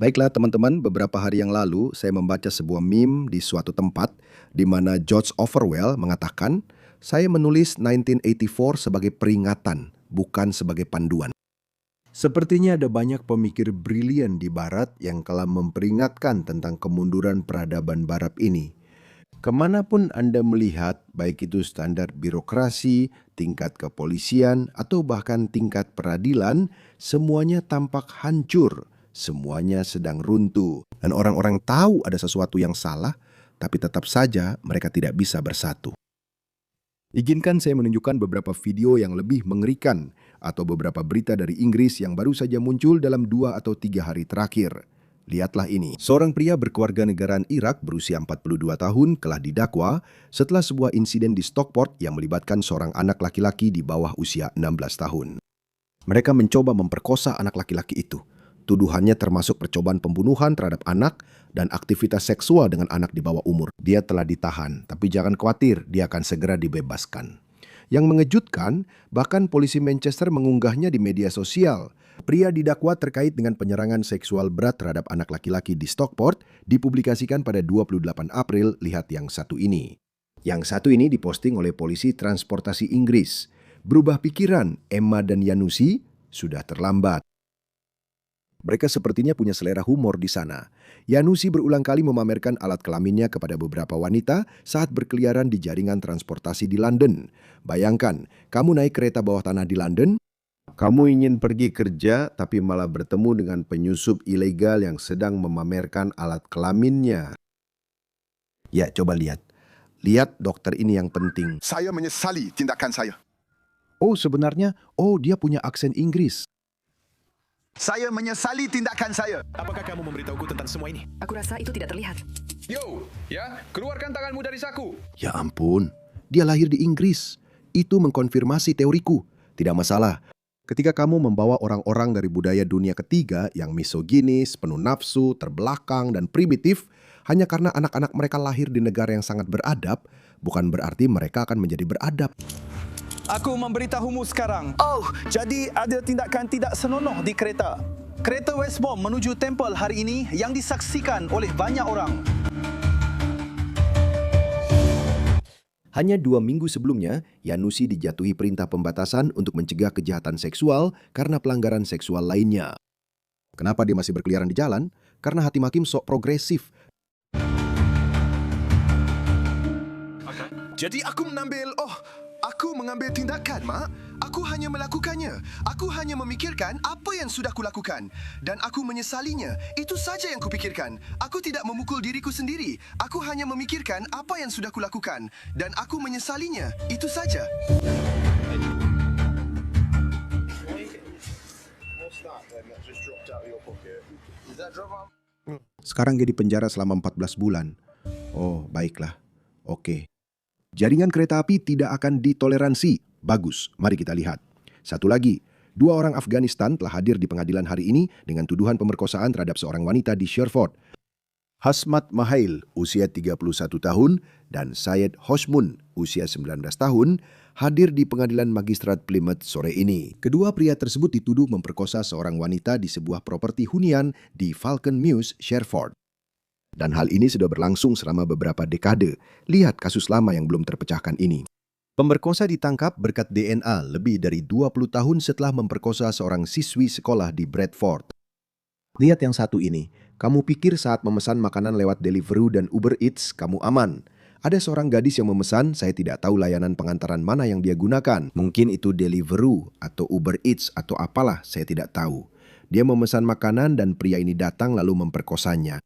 Baiklah teman-teman, beberapa hari yang lalu saya membaca sebuah meme di suatu tempat di mana George Orwell mengatakan, "Saya menulis 1984 sebagai peringatan, bukan sebagai panduan." Sepertinya ada banyak pemikir brilian di Barat yang telah memperingatkan tentang kemunduran peradaban Barat ini. Kemanapun Anda melihat, baik itu standar birokrasi, tingkat kepolisian, atau bahkan tingkat peradilan, semuanya tampak hancur, semuanya sedang runtuh. Dan orang-orang tahu ada sesuatu yang salah, tapi tetap saja mereka tidak bisa bersatu. Izinkan saya menunjukkan beberapa video yang lebih mengerikan atau beberapa berita dari Inggris yang baru saja muncul dalam 2 atau 3 hari terakhir. Lihatlah ini. Seorang pria berkewarganegaraan Irak berusia 42 tahun telah didakwa setelah sebuah insiden di Stockport yang melibatkan seorang anak laki-laki di bawah usia 16 tahun. Mereka mencoba memperkosa anak laki-laki itu. Tuduhannya termasuk percobaan pembunuhan terhadap anak dan aktivitas seksual dengan anak di bawah umur. Dia telah ditahan, tapi jangan khawatir, dia akan segera dibebaskan. Yang mengejutkan, bahkan polisi Manchester mengunggahnya di media sosial. Pria didakwa terkait dengan penyerangan seksual berat terhadap anak laki-laki di Stockport dipublikasikan pada 28 April, lihat yang satu ini. Yang satu ini diposting oleh polisi transportasi Inggris. Berubah pikiran, Emma dan Yanusi sudah terlambat. Mereka sepertinya punya selera humor di sana. Yanusi berulang kali memamerkan alat kelaminnya kepada beberapa wanita saat berkeliaran di jaringan transportasi di London. Bayangkan, kamu naik kereta bawah tanah di London, kamu ingin pergi kerja tapi malah bertemu dengan penyusup ilegal yang sedang memamerkan alat kelaminnya. Ya, coba lihat. Lihat dokter ini yang penting. Saya menyesali tindakan saya. Oh, sebenarnya, dia punya aksen Inggris. Saya menyesali tindakan saya. Apakah kamu memberitahuku tentang semua ini? Aku rasa itu tidak terlihat. Yo, ya, keluarkan tanganmu dari saku. Ya ampun, dia lahir di Inggris. Itu mengkonfirmasi teoriku. Tidak masalah. Ketika kamu membawa orang-orang dari budaya dunia ketiga yang misoginis, penuh nafsu, terbelakang, dan primitif, hanya karena anak-anak mereka lahir di negara yang sangat beradab, bukan berarti mereka akan menjadi beradab. Aku memberitahumu sekarang. Jadi ada tindakan tidak senonoh di kereta. Kereta Westbourne menuju Temple hari ini yang disaksikan oleh banyak orang. Hanya 2 minggu sebelumnya, Yanusi dijatuhi perintah pembatasan untuk mencegah kejahatan seksual karena pelanggaran seksual lainnya. Kenapa dia masih berkeliaran di jalan? Karena hakim hakim sok progresif. Jadi aku mengambil tindakan, Mak. Aku hanya melakukannya. Aku hanya memikirkan apa yang sudah kulakukan. Dan aku menyesalinya. Itu saja yang kupikirkan. Aku tidak memukul diriku sendiri. Aku hanya memikirkan apa yang sudah kulakukan. Dan aku menyesalinya. Itu saja. Sekarang dia di penjara selama 14 bulan. Oh, baiklah. Oke. Jaringan kereta api tidak akan ditoleransi. Bagus, mari kita lihat. Satu lagi, 2 orang Afghanistan telah hadir di pengadilan hari ini dengan tuduhan pemerkosaan terhadap seorang wanita di Sherford. Hasmat Mahail, usia 31 tahun, dan Syed Hosmun, usia 19 tahun, hadir di pengadilan magistrat Plymouth sore ini. Kedua pria tersebut dituduh memperkosa seorang wanita di sebuah properti hunian di Falcon Mews, Sherford. Dan hal ini sudah berlangsung selama beberapa dekade. Lihat kasus lama yang belum terpecahkan ini. Pemerkosa ditangkap berkat DNA lebih dari 20 tahun setelah memperkosa seorang siswi sekolah di Bradford. Lihat yang satu ini. Kamu pikir saat memesan makanan lewat Deliveroo dan Uber Eats, kamu aman. Ada seorang gadis yang memesan, saya tidak tahu layanan pengantaran mana yang dia gunakan. Mungkin itu Deliveroo atau Uber Eats atau apalah, saya tidak tahu. Dia memesan makanan dan pria ini datang lalu memperkosanya.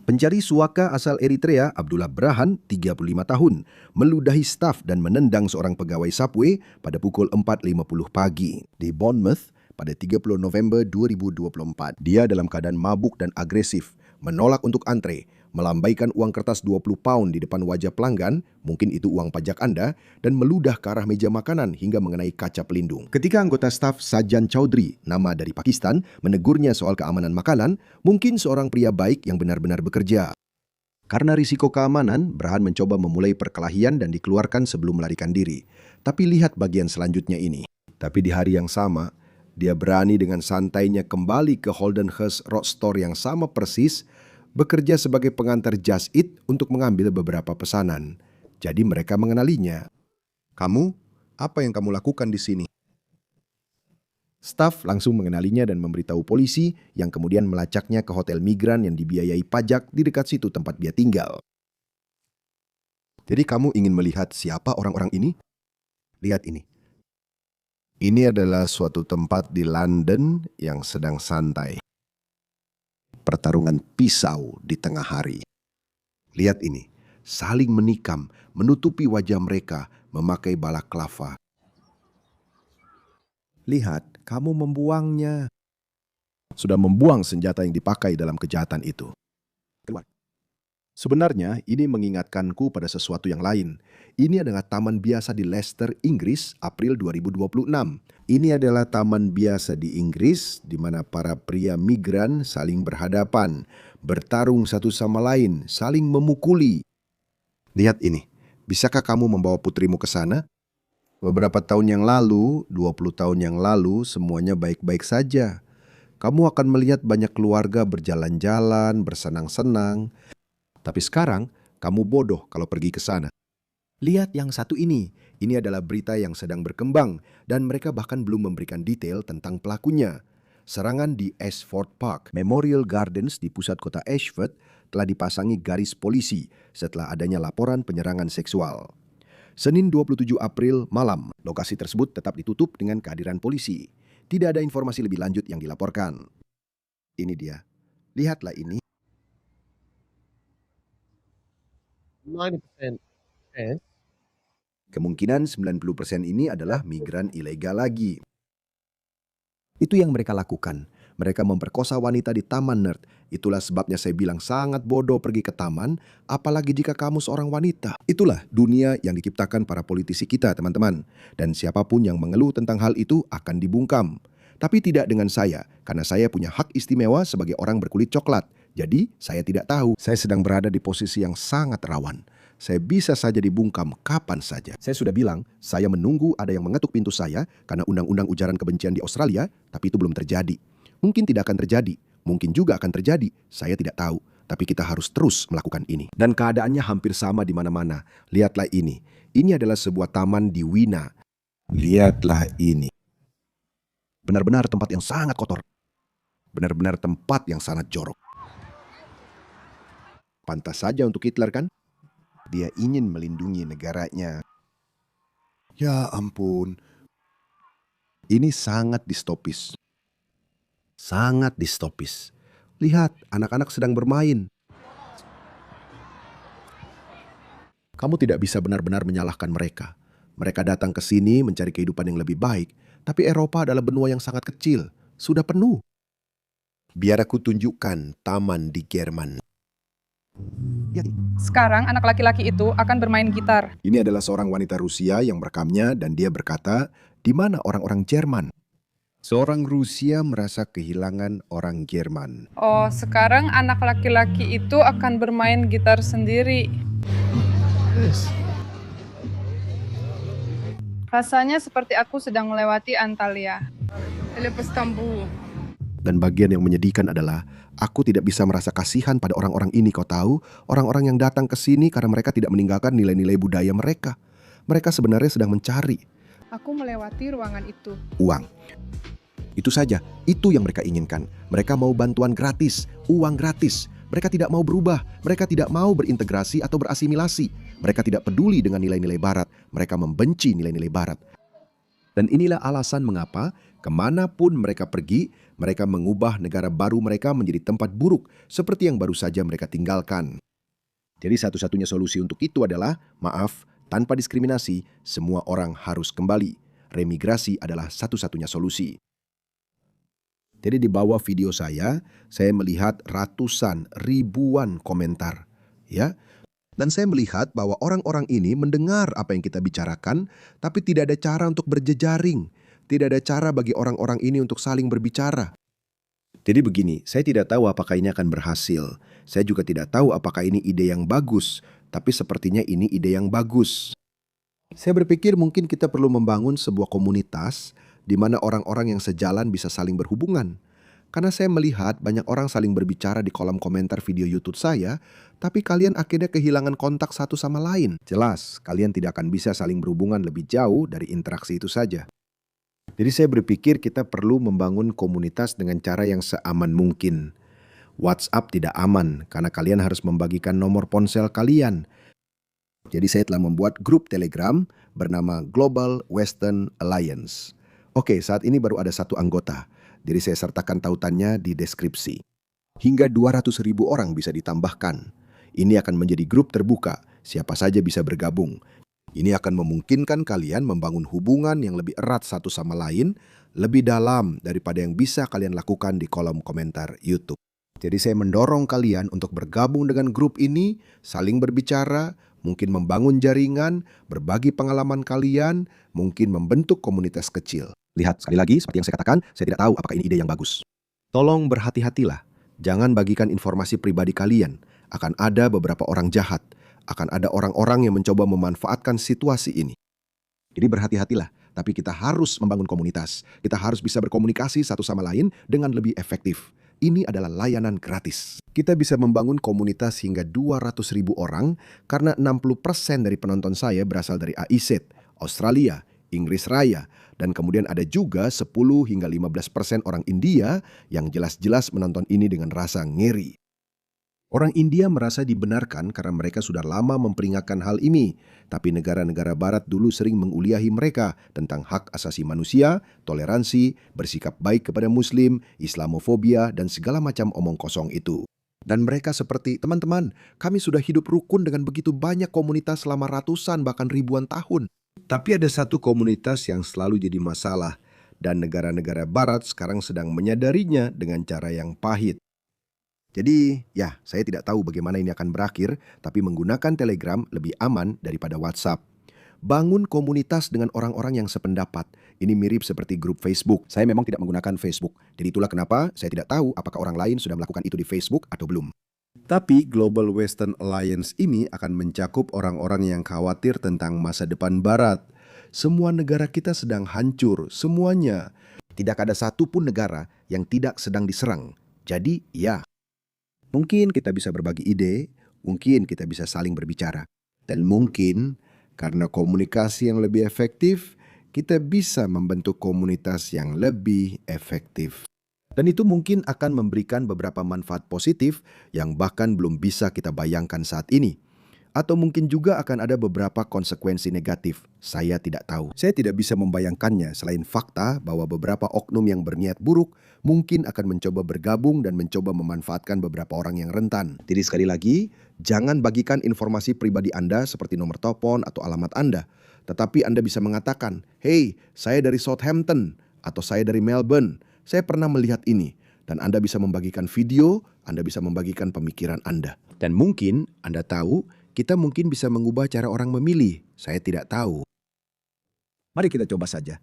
Pencari suaka asal Eritrea, Abdullah Brahan, 35 tahun, meludahi staf dan menendang seorang pegawai Subway pada pukul 4.50 pagi di Bournemouth pada 30 November 2024. Dia dalam keadaan mabuk dan agresif, menolak untuk antre, melambaikan uang kertas 20 pound di depan wajah pelanggan, mungkin itu uang pajak Anda, dan meludah ke arah meja makanan hingga mengenai kaca pelindung. Ketika anggota staf Sajan Chowdhury, nama dari Pakistan, menegurnya soal keamanan makanan, mungkin seorang pria baik yang benar-benar bekerja. Karena risiko keamanan, Brahan mencoba memulai perkelahian dan dikeluarkan sebelum melarikan diri. Tapi lihat bagian selanjutnya ini. Tapi di hari yang sama, Dia berani dengan santainya kembali ke Holdenhurst Road Store yang sama persis, bekerja sebagai pengantar Just Eat untuk mengambil beberapa pesanan. Jadi mereka mengenalinya. Kamu, apa yang kamu lakukan di sini? Staf langsung mengenalinya dan memberitahu polisi yang kemudian melacaknya ke hotel migran yang dibiayai pajak di dekat situ tempat dia tinggal. Jadi kamu ingin melihat siapa orang-orang ini? Lihat ini. Ini adalah suatu tempat di London yang sedang santai. Pertarungan pisau di tengah hari. Lihat ini, saling menikam, menutupi wajah mereka, memakai balaklava. Lihat, kamu membuangnya. Sudah membuang senjata yang dipakai dalam kejahatan itu. Keluar. Sebenarnya, ini mengingatkanku pada sesuatu yang lain. Ini adalah taman biasa di Leicester, Inggris, April 2026. Ini adalah taman biasa di Inggris, di mana para pria migran saling berhadapan, bertarung satu sama lain, saling memukuli. Lihat ini, bisakah kamu membawa putrimu ke sana? Beberapa tahun yang lalu, 20 tahun yang lalu, semuanya baik-baik saja. Kamu akan melihat banyak keluarga berjalan-jalan, bersenang-senang. Tapi sekarang, kamu bodoh kalau pergi ke sana. Lihat yang satu ini. Ini adalah berita yang sedang berkembang dan mereka bahkan belum memberikan detail tentang pelakunya. Serangan di Ashford Park, Memorial Gardens di pusat kota Ashford telah dipasangi garis polisi setelah adanya laporan penyerangan seksual. Senin 27 April malam, lokasi tersebut tetap ditutup dengan kehadiran polisi. Tidak ada informasi lebih lanjut yang dilaporkan. Ini dia. Lihatlah ini. 90% chance Kemungkinan 90% ini adalah migran ilegal lagi. Itu yang mereka lakukan. Mereka memperkosa wanita di Taman Nerd. Itulah sebabnya saya bilang sangat bodoh pergi ke taman, apalagi jika kamu seorang wanita. Itulah dunia yang diciptakan para politisi kita, teman-teman. Dan siapapun yang mengeluh tentang hal itu akan dibungkam. Tapi tidak dengan saya, karena saya punya hak istimewa sebagai orang berkulit coklat. Jadi, saya tidak tahu. Saya sedang berada di posisi yang sangat rawan. Saya bisa saja dibungkam kapan saja. Saya sudah bilang, saya menunggu ada yang mengetuk pintu saya karena undang-undang ujaran kebencian di Australia, tapi itu belum terjadi. Mungkin tidak akan terjadi, mungkin juga akan terjadi, saya tidak tahu. Tapi kita harus terus melakukan ini. Dan keadaannya hampir sama di mana-mana. Lihatlah ini. Ini adalah sebuah taman di Wina. Lihatlah ini. Benar-benar tempat yang sangat kotor. Benar-benar tempat yang sangat jorok. Pantas saja untuk Hitler, kan? Dia ingin melindungi negaranya. Ya ampun. Ini sangat distopis. Sangat distopis. Lihat, anak-anak sedang bermain. Kamu tidak bisa benar-benar menyalahkan mereka. Mereka datang ke sini mencari kehidupan yang lebih baik, tapi Eropa adalah benua yang sangat kecil, sudah penuh. Biar aku tunjukkan taman di Jerman. Sekarang anak laki-laki itu akan bermain gitar. Ini adalah seorang wanita Rusia yang merekamnya dan dia berkata, di mana orang-orang Jerman? Seorang Rusia merasa kehilangan orang Jerman. Oh, sekarang anak laki-laki itu akan bermain gitar sendiri. Rasanya seperti aku sedang melewati Antalya. Dan bagian yang menyedihkan adalah, aku tidak bisa merasa kasihan pada orang-orang ini, kau tahu? Orang-orang yang datang ke sini karena mereka tidak meninggalkan nilai-nilai budaya mereka. Mereka sebenarnya sedang mencari Aku melewati ruangan itu. uang. Itu saja, itu yang mereka inginkan. Mereka mau bantuan gratis, uang gratis. Mereka tidak mau berubah, mereka tidak mau berintegrasi atau berasimilasi. Mereka tidak peduli dengan nilai-nilai barat, mereka membenci nilai-nilai barat. Dan inilah alasan mengapa kemanapun mereka pergi, mereka mengubah negara baru mereka menjadi tempat buruk seperti yang baru saja mereka tinggalkan. Jadi satu-satunya solusi untuk itu adalah, maaf, tanpa diskriminasi, semua orang harus kembali. Remigrasi adalah satu-satunya solusi. Jadi di bawah video saya melihat ratusan, ribuan komentar. Ya. Dan saya melihat bahwa orang-orang ini mendengar apa yang kita bicarakan, tapi tidak ada cara untuk berjejaring. Tidak ada cara bagi orang-orang ini untuk saling berbicara. Jadi begini, saya tidak tahu apakah ini akan berhasil. Saya juga tidak tahu apakah ini ide yang bagus, tapi sepertinya ini ide yang bagus. Saya berpikir mungkin kita perlu membangun sebuah komunitas di mana orang-orang yang sejalan bisa saling berhubungan. Karena saya melihat banyak orang saling berbicara di kolom komentar video YouTube saya, tapi kalian akhirnya kehilangan kontak satu sama lain. Jelas, kalian tidak akan bisa saling berhubungan lebih jauh dari interaksi itu saja. Jadi saya berpikir kita perlu membangun komunitas dengan cara yang seaman mungkin. WhatsApp tidak aman karena kalian harus membagikan nomor ponsel kalian. Jadi saya telah membuat grup Telegram bernama Global Western Alliance. Oke, saat ini baru ada 1 anggota. Jadi saya sertakan tautannya di deskripsi. Hingga 200.000 orang bisa ditambahkan. Ini akan menjadi grup terbuka, siapa saja bisa bergabung. Ini akan memungkinkan kalian membangun hubungan yang lebih erat satu sama lain, lebih dalam daripada yang bisa kalian lakukan di kolom komentar YouTube. Jadi saya mendorong kalian untuk bergabung dengan grup ini, saling berbicara, mungkin membangun jaringan, berbagi pengalaman kalian, mungkin membentuk komunitas kecil. Lihat, sekali lagi, seperti yang saya katakan, saya tidak tahu apakah ini ide yang bagus. Tolong berhati-hatilah. Jangan bagikan informasi pribadi kalian. Akan ada beberapa orang jahat. Akan ada orang-orang yang mencoba memanfaatkan situasi ini. Jadi berhati-hatilah. Tapi kita harus membangun komunitas. Kita harus bisa berkomunikasi satu sama lain dengan lebih efektif. Ini adalah layanan gratis. Kita bisa membangun komunitas hingga 200.000 orang karena 60% dari penonton saya berasal dari AIZ, Australia, Inggris Raya, dan kemudian ada juga 10 hingga 15% orang India yang jelas-jelas menonton ini dengan rasa ngeri. Orang India merasa dibenarkan karena mereka sudah lama memperingatkan hal ini, tapi negara-negara barat dulu sering menguliahi mereka tentang hak asasi manusia, toleransi, bersikap baik kepada muslim, Islamofobia, dan segala macam omong kosong itu. Dan mereka seperti, teman-teman, kami sudah hidup rukun dengan begitu banyak komunitas selama ratusan bahkan ribuan tahun. Tapi ada satu komunitas yang selalu jadi masalah, dan negara-negara barat sekarang sedang menyadarinya dengan cara yang pahit. Jadi, ya, saya tidak tahu bagaimana ini akan berakhir, tapi menggunakan Telegram lebih aman daripada WhatsApp. Bangun komunitas dengan orang-orang yang sependapat. Ini mirip seperti grup Facebook. Saya memang tidak menggunakan Facebook. Jadi itulah kenapa saya tidak tahu apakah orang lain sudah melakukan itu di Facebook atau belum. Tapi Global Western Alliance ini akan mencakup orang-orang yang khawatir tentang masa depan Barat. Semua negara kita sedang hancur, semuanya. Tidak ada satupun negara yang tidak sedang diserang. Jadi, ya. Mungkin kita bisa berbagi ide, mungkin kita bisa saling berbicara. Dan mungkin karena komunikasi yang lebih efektif, kita bisa membentuk komunitas yang lebih efektif. Dan itu mungkin akan memberikan beberapa manfaat positif yang bahkan belum bisa kita bayangkan saat ini. Atau mungkin juga akan ada beberapa konsekuensi negatif. Saya tidak tahu. Saya tidak bisa membayangkannya selain fakta bahwa beberapa oknum yang berniat buruk mungkin akan mencoba bergabung dan mencoba memanfaatkan beberapa orang yang rentan. Jadi sekali lagi, jangan bagikan informasi pribadi Anda seperti nomor telepon atau alamat Anda. Tetapi Anda bisa mengatakan, "Hey, saya dari Southampton," atau "Saya dari Melbourne. Saya pernah melihat ini." Dan Anda bisa membagikan video, Anda bisa membagikan pemikiran Anda. Dan mungkin Anda tahu, kita mungkin bisa mengubah cara orang memilih. Saya tidak tahu. Mari kita coba saja.